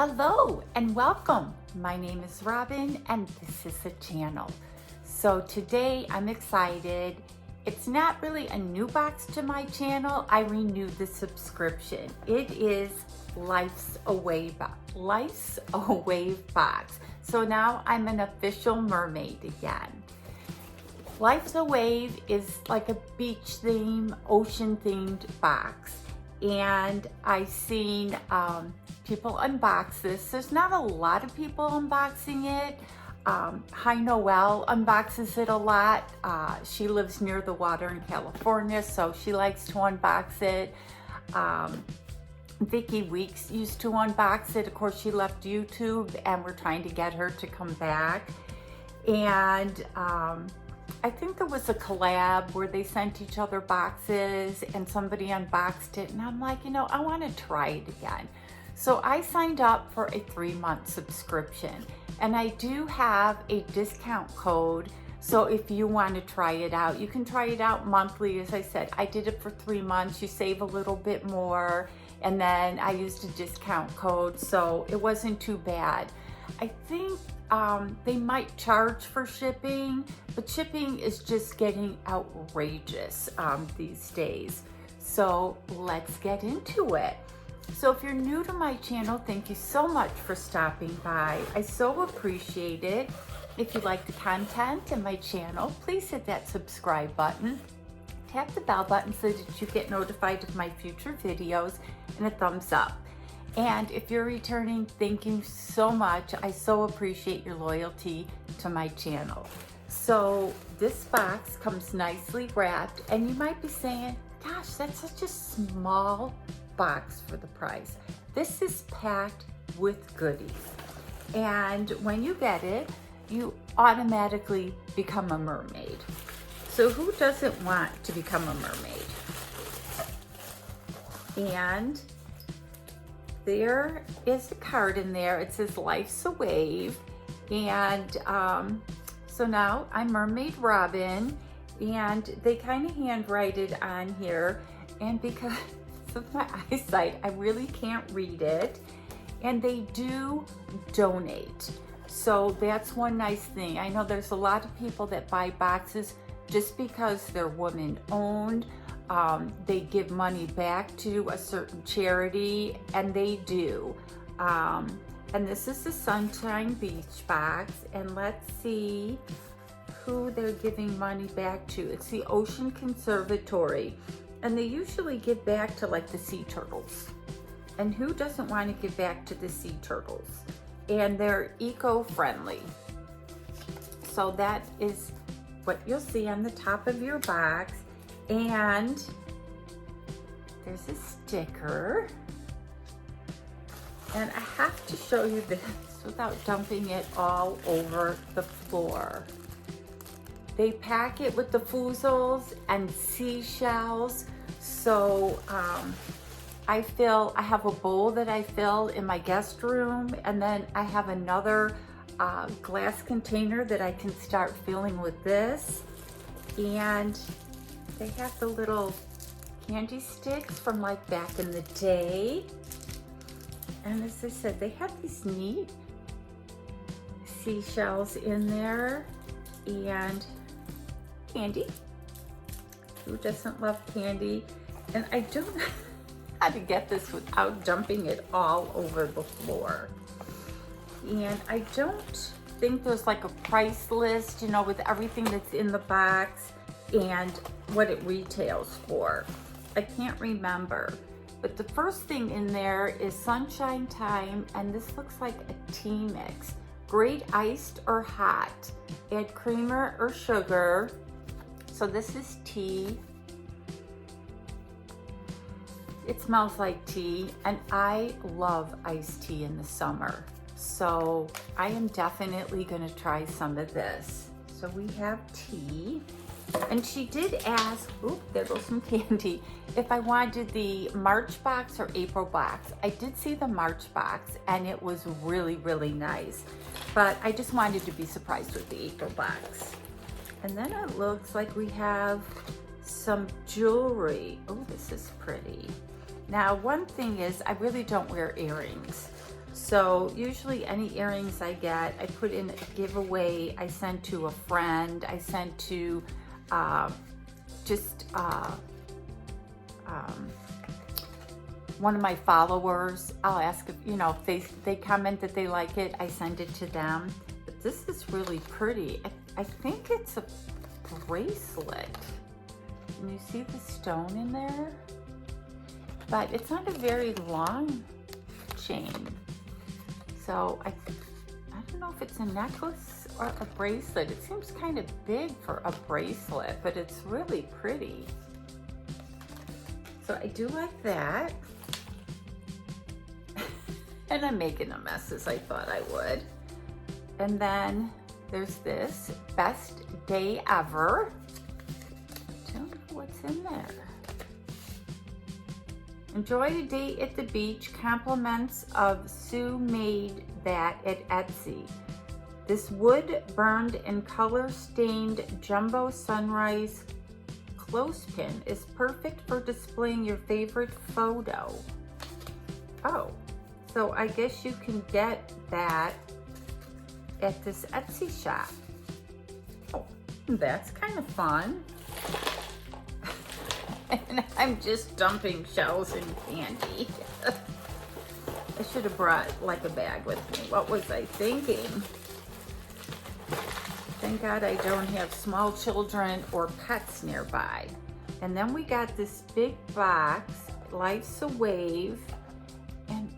Hello and welcome. My name is Robin and this is the channel. So today I'm excited. It's not really a new box to my channel. I renewed the subscription. It is Lifesawave box. So now I'm an official mermaid again. Lifesawave is like a beach theme, ocean themed box. And I've seen people unbox this. There's not a lot of people unboxing it. Hi Noelle unboxes it a lot. She lives near the water in California, so she likes to unbox it. Vicky Weeks used to unbox it. Of course, she left YouTube and we're trying to get her to come back. And I think there was a collab where they sent each other boxes and somebody unboxed it, and I'm like, I want to try it again. So I signed up for a 3-month subscription, and I do have a discount code. So if you want to try it out, you can try it out monthly. As I said, I did it for 3 months. You save a little bit more, and then I used a discount code, so it wasn't too bad. I think they might charge for shipping, but shipping is just getting outrageous these days. So let's get into it. So if you're new to my channel, thank you so much for stopping by. I so appreciate it. If you like the content in my channel, please hit that subscribe button. Tap the bell button so that you get notified of my future videos, and a thumbs up. And if you're returning, thank you so much. I so appreciate your loyalty to my channel. So this box comes nicely wrapped, and you might be saying, gosh, that's such a small box for the price. This is packed with goodies. And when you get it, you automatically become a mermaid. So who doesn't want to become a mermaid? And there is a card in there. It says Lifesawave. And so now I'm Mermaid Robin, and they kind of handwrite it on here. And because of my eyesight, I really can't read it. And they do donate. So that's one nice thing. I know there's a lot of people that buy boxes just because they're woman owned. They give money back to a certain charity, and they do. And this is the Sunshine Beach box, and let's see who they're giving money back to. It's the Ocean Conservatory, and they usually give back to like the sea turtles. And who doesn't want to give back to the sea turtles? And they're eco-friendly. So that is what you'll see on the top of your box. And there's a sticker, and I have to show you this without dumping it all over the floor. They pack it with the foozles and seashells. So I have a bowl that I fill in my guest room, and then I have another glass container that I can start filling with this. And they have the little candy sticks from like back in the day. And as I said, they have these neat seashells in there, and candy. Who doesn't love candy? And I don't know how to get this without dumping it all over the floor. And I don't think there's like a price list, with everything that's in the box and what it retails for. I can't remember. But the first thing in there is Sunshine Time, and this looks like a tea mix. Great iced or hot. Add creamer or sugar. So this is tea. It smells like tea, and I love iced tea in the summer. So I am definitely gonna try some of this. So we have tea. And she did ask, oop, there goes some candy, if I wanted the March box or April box. I did see the March box, and it was really, really nice. But I just wanted to be surprised with the April box. And then it looks like we have some jewelry. Oh, this is pretty. Now, one thing is, I really don't wear earrings. So usually any earrings I get, I put in a giveaway, I send to a friend, I send to one of my followers. I'll ask if, you know, if they comment that they like it, I send it to them. But this is really pretty. I think it's a bracelet. Can you see the stone in there? But it's not a very long chain. So I don't know if it's a necklace or a bracelet. It seems kind of big for a bracelet, but it's really pretty. So I do like that. And I'm making a mess as I thought I would. And then there's this, best day ever. Don't know what's in there. Enjoy a day at the beach. Compliments of Sue made that at Etsy. This wood burned and color stained jumbo sunrise clothespin is perfect for displaying your favorite photo. Oh, so I guess you can get that at this Etsy shop. Oh, that's kind of fun. And I'm just dumping shells and candy. I should have brought like a bag with me. What was I thinking? Thank God I don't have small children or pets nearby. And then we got this big box, Lifesawave, and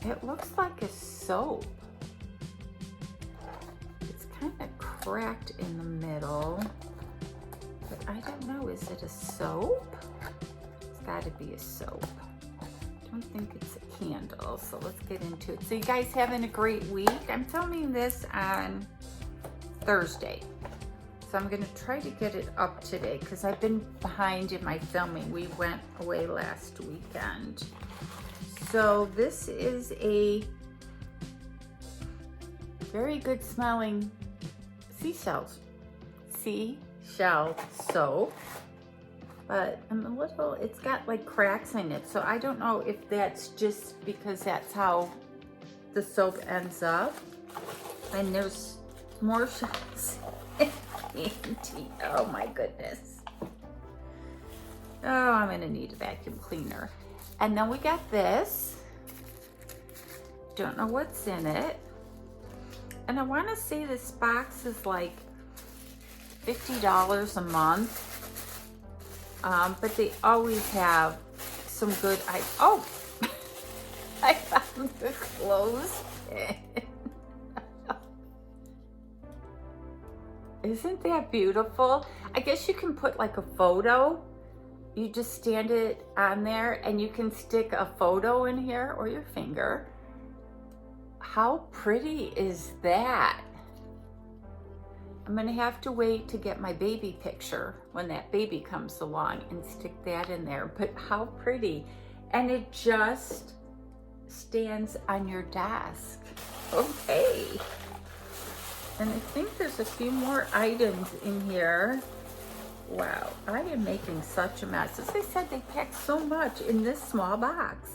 it looks like a soap. It's kind of cracked in the middle, but I don't know, is it a soap? It's got to be a soap. I don't think it's a candle, so let's get into it. So you guys having a great week? I'm filming this on Thursday. So I'm gonna try to get it up today because I've been behind in my filming. We went away last weekend. So this is a very good smelling seashell soap, but I'm a little, it's got like cracks in it. So I don't know if that's just because that's how the soap ends up. And there's more shells. Oh my goodness. Oh, I'm gonna need a vacuum cleaner. And then we got this. Don't know what's in it. And I wanna say this box is like $50 a month. But they always have some good, oh, I found the clothespin. Isn't that beautiful? I guess you can put like a photo. You just stand it on there and you can stick a photo in here or your finger. How pretty is that? I'm gonna have to wait to get my baby picture when that baby comes along and stick that in there. But how pretty. And it just stands on your desk. Okay. And I think there's a few more items in here. Wow, I am making such a mess. As I said, they packed so much in this small box.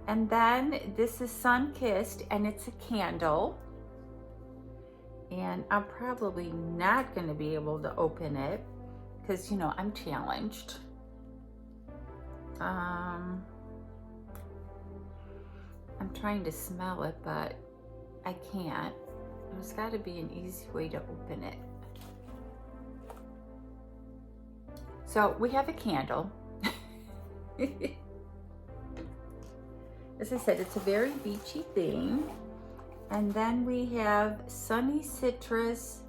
And then this is sun-kissed and it's a candle. And I'm probably not gonna be able to open it because, you know, I'm challenged. I'm trying to smell it, but I can't. There's got to be an easy way to open it. So we have a candle. As I said, it's a very beachy thing. And then we have Sunny Citrus.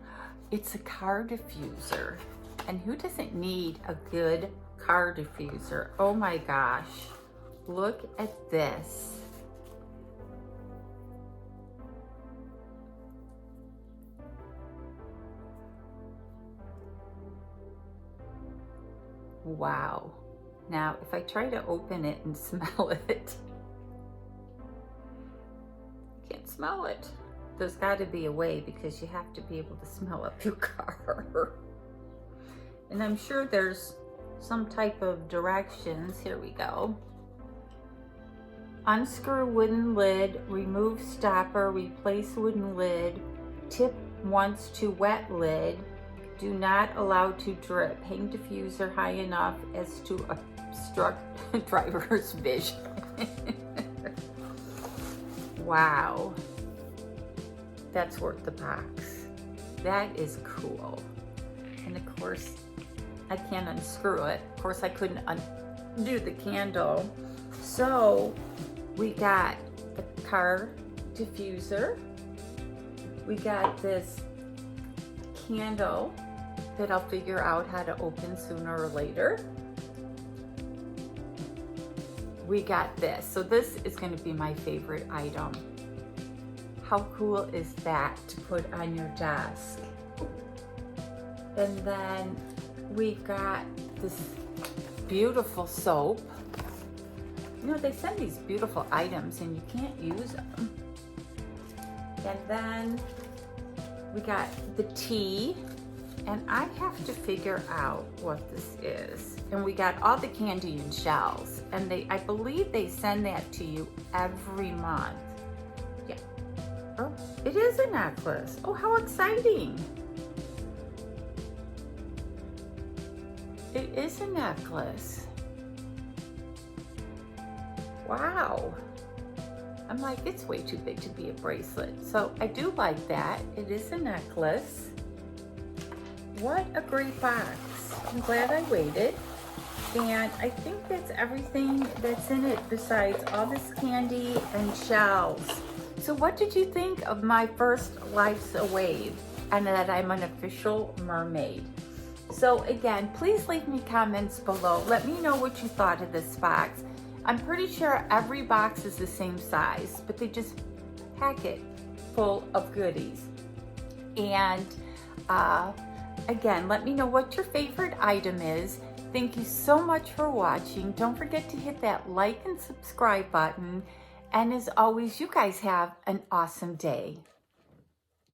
It's a car diffuser. And who doesn't need a good car diffuser? Oh my gosh. Look at this. Wow. Now, if I try to open it and smell it, I can't smell it. There's got to be a way because you have to be able to smell up your car. And I'm sure there's some type of directions. Here we go. Unscrew wooden lid, remove stopper, replace wooden lid, tip once to wet lid, do not allow to drip, hang diffuser high enough as to obstruct driver's vision. Wow, that's worth the box. That is cool. And of course, I can't unscrew it. Of course, I couldn't undo the candle. So we got the car diffuser. We got this candle that I'll figure out how to open sooner or later. We got this. So this is going to be my favorite item. How cool is that to put on your desk? And then we got this beautiful soap. You know, they send these beautiful items and you can't use them. And then we got the tea, and I have to figure out what this is. And we got all the candy in shells, and I believe they send that to you every month. Yeah. Oh, it is a necklace. Oh, how exciting. It is a necklace. Wow. I'm like, it's way too big to be a bracelet. So I do like that. It is a necklace. What a great box. I'm glad I waited. And I think that's everything that's in it besides all this candy and shells. So what did you think of my first Lifesawave and that I'm an official mermaid? So again, please leave me comments below. Let me know what you thought of this box. I'm pretty sure every box is the same size, but they just pack it full of goodies. And again, let me know what your favorite item is. Thank you so much for watching. Don't forget to hit that like and subscribe button. And as always, you guys have an awesome day.